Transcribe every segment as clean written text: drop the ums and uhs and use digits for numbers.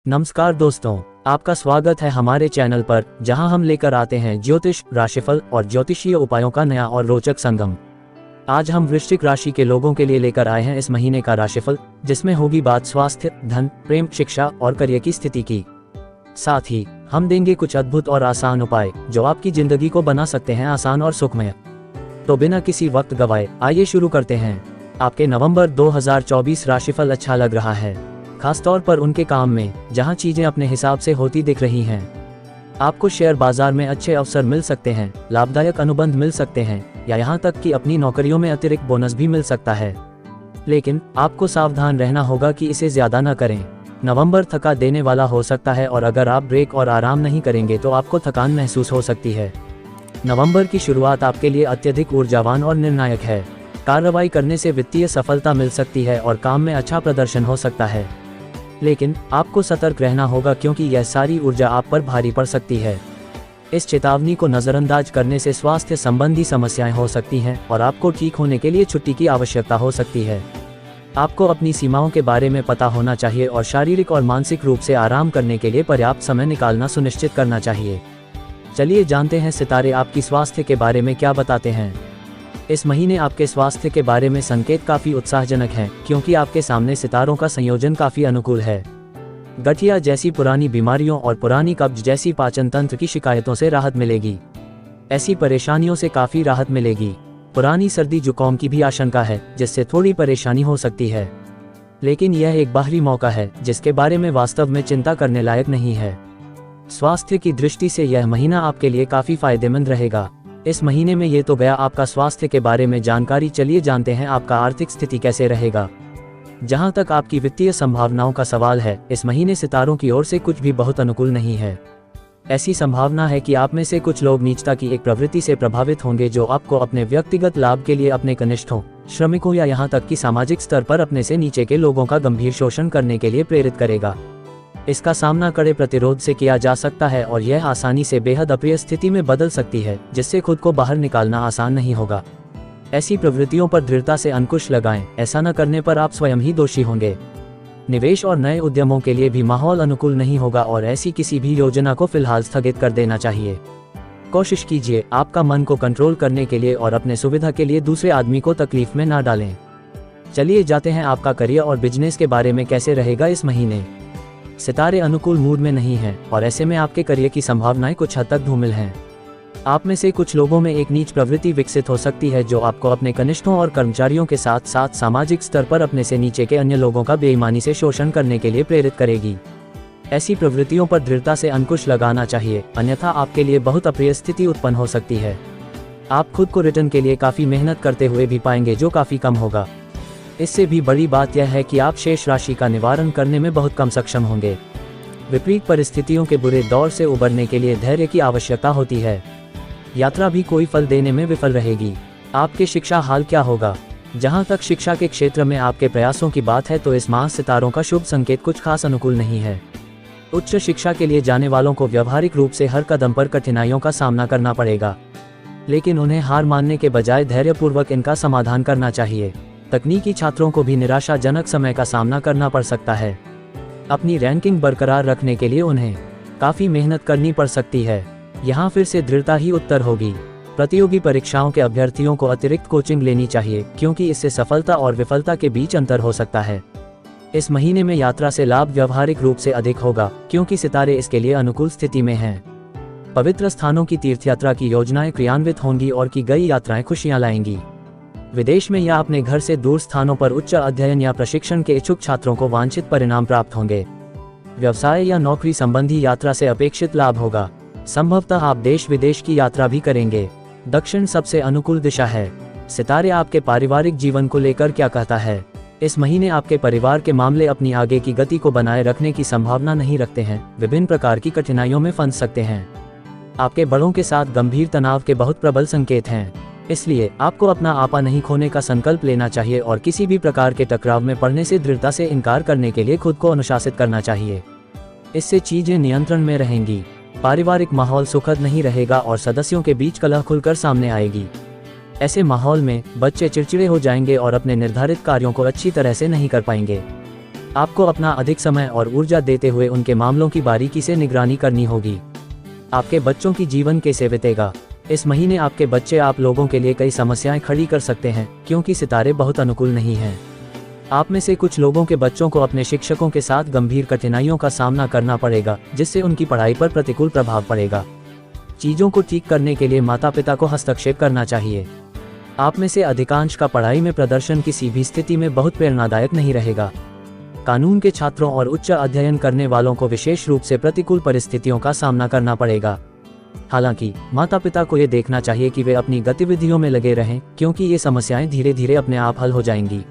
नमस्कार दोस्तों, आपका स्वागत है हमारे चैनल पर, जहां हम लेकर आते हैं ज्योतिष, राशिफल और ज्योतिषीय उपायों का नया और रोचक संगम। आज हम वृश्चिक राशि के लोगों के लिए लेकर आए हैं इस महीने का राशिफल, जिसमें होगी बात स्वास्थ्य, धन, प्रेम, शिक्षा और करियर की स्थिति की। साथ ही हम देंगे कुछ अद्भुत और आसान उपाय जो आपकी जिंदगी को बना सकते हैं आसान और सुखमय। तो बिना किसी वक्त गवाए आइए शुरू करते हैं। आपके नवंबर 2024 राशिफल अच्छा लग रहा है, खासतौर पर उनके काम में, जहां चीजें अपने हिसाब से होती दिख रही हैं। आपको शेयर बाजार में अच्छे अवसर मिल सकते हैं, लाभदायक अनुबंध मिल सकते हैं या यहां तक कि अपनी नौकरियों में अतिरिक्त बोनस भी मिल सकता है। लेकिन आपको सावधान रहना होगा कि इसे ज्यादा न करें। नवंबर थका देने वाला हो सकता है और अगर आप ब्रेक और आराम नहीं करेंगे तो आपको थकान महसूस हो सकती है। नवंबर की शुरुआत आपके लिए अत्यधिक ऊर्जावान और निर्णायक है। कार्रवाई करने से वित्तीय सफलता मिल सकती है और काम में अच्छा प्रदर्शन हो सकता है। लेकिन आपको सतर्क रहना होगा क्योंकि यह सारी ऊर्जा आप पर भारी पड़ सकती है। इस चेतावनी को नज़रअंदाज करने से स्वास्थ्य संबंधी समस्याएं हो सकती हैं और आपको ठीक होने के लिए छुट्टी की आवश्यकता हो सकती है। आपको अपनी सीमाओं के बारे में पता होना चाहिए और शारीरिक और मानसिक रूप से आराम करने के लिए पर्याप्त समय निकालना सुनिश्चित करना चाहिए। चलिए जानते हैं सितारे आपकी स्वास्थ्य के बारे में क्या बताते हैं। इस महीने आपके स्वास्थ्य के बारे में संकेत काफी उत्साहजनक हैं, क्योंकि आपके सामने सितारों का संयोजन काफी अनुकूल है। गठिया जैसी पुरानी बीमारियों और पुरानी कब्ज जैसी पाचन तंत्र की शिकायतों से राहत मिलेगी। ऐसी परेशानियों से काफी राहत मिलेगी। पुरानी सर्दी जुकाम की भी आशंका है, जिससे थोड़ी परेशानी हो सकती है। लेकिन यह एक बाहरी मौका है जिसके बारे में वास्तव में चिंता करने लायक नहीं है। स्वास्थ्य की दृष्टि से यह महीना आपके लिए काफी फायदेमंद रहेगा। इस महीने में ये तो गया आपका स्वास्थ्य के बारे में जानकारी। चलिए जानते हैं आपका आर्थिक स्थिति कैसे रहेगा। जहां तक आपकी वित्तीय संभावनाओं का सवाल है, इस महीने सितारों की ओर से कुछ भी बहुत अनुकूल नहीं है। ऐसी संभावना है कि आप में से कुछ लोग नीचता की एक प्रवृत्ति से प्रभावित होंगे, जो आपको अपने व्यक्तिगत लाभ के लिए अपने कनिष्ठों, श्रमिकों या यहाँ तक कि सामाजिक स्तर पर अपने से नीचे के लोगों का गंभीर शोषण करने के लिए प्रेरित करेगा। इसका सामना कड़े प्रतिरोध से किया जा सकता है और यह आसानी से बेहद अप्रिय स्थिति में बदल सकती है, जिससे खुद को बाहर निकालना आसान नहीं होगा। ऐसी प्रवृत्तियों पर दृढ़ता से अंकुश लगाएं, ऐसा न करने पर आप स्वयं ही दोषी होंगे। निवेश और नए उद्यमों के लिए भी माहौल अनुकूल नहीं होगा और ऐसी किसी भी योजना को फिलहाल स्थगित कर देना चाहिए। कोशिश कीजिए आपका मन को कंट्रोल करने के लिए और अपने सुविधा के लिए दूसरे आदमी को तकलीफ में न डालें। चलिए जाते हैं आपका करियर और बिजनेस के बारे में कैसे रहेगा इस महीने। सितारे अनुकूल मूड में नहीं हैं और ऐसे में आपके करियर की संभावनाएं कुछ हद तक धूमिल हैं। आप में से कुछ लोगों में एक नीच प्रवृत्ति विकसित हो सकती है, जो आपको अपने कनिष्ठों और कर्मचारियों के साथ साथ सामाजिक स्तर पर अपने से नीचे के अन्य लोगों का बेईमानी से शोषण करने के लिए प्रेरित करेगी। ऐसी प्रवृत्तियों पर दृढ़ता से अंकुश लगाना चाहिए, अन्यथा आपके लिए बहुत अप्रिय स्थिति उत्पन्न हो सकती है। आप खुद को रिटर्न के लिए काफी मेहनत करते हुए भी पाएंगे, जो काफी कम होगा। इससे भी बड़ी बात यह है कि आप शेष राशि का निवारण करने में बहुत कम सक्षम होंगे। विपरीत परिस्थितियों के बुरे दौर से उबरने के लिए धैर्य की आवश्यकता होती है। यात्रा भी कोई फल देने में विफल रहेगी। आपके शिक्षा हाल क्या होगा। जहां तक शिक्षा के क्षेत्र में आपके प्रयासों की बात है, तो इस माह सितारों का शुभ संकेत कुछ खास अनुकूल नहीं है। उच्च शिक्षा के लिए जाने वालों को व्यावहारिक रूप से हर कदम पर कठिनाइयों का सामना करना पड़ेगा, लेकिन उन्हें हार मानने के बजाय धैर्यपूर्वक इनका समाधान करना चाहिए। तकनीकी छात्रों को भी निराशाजनक समय का सामना करना पड़ सकता है। अपनी रैंकिंग बरकरार रखने के लिए उन्हें काफी मेहनत करनी पड़ सकती है। यहाँ फिर से दृढ़ता ही उत्तर होगी। प्रतियोगी परीक्षाओं के अभ्यर्थियों को अतिरिक्त कोचिंग लेनी चाहिए, क्योंकि इससे सफलता और विफलता के बीच अंतर हो सकता है। इस महीने में यात्रा से लाभ व्यावहारिक रूप से अधिक होगा, क्योंकि सितारे इसके लिए अनुकूल स्थिति में हैं। पवित्र स्थानों की तीर्थयात्रा की योजनाएं क्रियान्वित होंगी और की गई यात्राएं खुशियां लाएंगी। विदेश में या अपने घर से दूर स्थानों पर उच्च अध्ययन या प्रशिक्षण के इच्छुक छात्रों को वांछित परिणाम प्राप्त होंगे। व्यवसाय या नौकरी संबंधी यात्रा से अपेक्षित लाभ होगा। संभवतः आप देश विदेश की यात्रा भी करेंगे। दक्षिण सबसे अनुकूल दिशा है। सितारे आपके पारिवारिक जीवन को लेकर क्या कहता है। इस महीने आपके परिवार के मामले अपनी आगे की गति को बनाए रखने की संभावना नहीं रखते हैं, विभिन्न प्रकार की कठिनाइयों में फंस सकते हैं। आपके बड़ों के साथ गंभीर तनाव के बहुत प्रबल संकेत हैं, इसलिए आपको अपना आपा नहीं खोने का संकल्प लेना चाहिए और किसी भी प्रकार के टकराव में पड़ने से दृढ़ता से इनकार करने के लिए खुद को अनुशासित करना चाहिए। इससे चीजें नियंत्रण में रहेंगी। पारिवारिक माहौल सुखद नहीं रहेगा और सदस्यों के बीच कलह खुलकर सामने आएगी। ऐसे माहौल में बच्चे चिड़चिड़े हो जाएंगे और अपने निर्धारित कार्यों को अच्छी तरह से नहीं कर पाएंगे। आपको अपना अधिक समय और ऊर्जा देते हुए उनके मामलों की बारीकी से निगरानी करनी होगी। आपके बच्चों की जीवन कैसे बीतेगा? इस महीने आपके बच्चे आप लोगों के लिए कई समस्याएं खड़ी कर सकते हैं, क्योंकि सितारे बहुत अनुकूल नहीं हैं। आप में से कुछ लोगों के बच्चों को अपने शिक्षकों के साथ गंभीर कठिनाइयों का सामना करना पड़ेगा, जिससे उनकी पढ़ाई पर प्रतिकूल प्रभाव पड़ेगा। चीज़ों को ठीक करने के लिए माता पिता को हस्तक्षेप करना चाहिए। आप में से अधिकांश का पढ़ाई में प्रदर्शन किसी भी स्थिति में बहुत प्रेरणादायक नहीं रहेगा। कानून के छात्रों और उच्च अध्ययन करने वालों को विशेष रूप से प्रतिकूल परिस्थितियों का सामना करना पड़ेगा। हालांकि माता पिता को ये देखना चाहिए कि वे अपनी गतिविधियों में लगे रहें, क्योंकि ये समस्याएं धीरे धीरे अपने आप हल हो जाएंगी।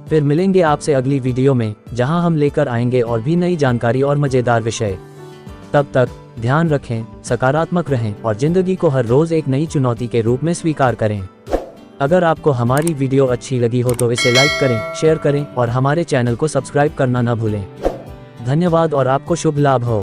फिर मिलेंगे आपसे अगली वीडियो में, जहां हम लेकर आएंगे और भी नई जानकारी और मज़ेदार विषय। तब तक ध्यान रखें, सकारात्मक रहें और जिंदगी को हर रोज़ एक नई चुनौती के रूप में स्वीकार करें। अगर आपको हमारी वीडियो अच्छी लगी हो तो इसे लाइक करें, शेयर करें और हमारे चैनल को सब्सक्राइब करना न भूलें। धन्यवाद और आपको शुभ लाभ हो।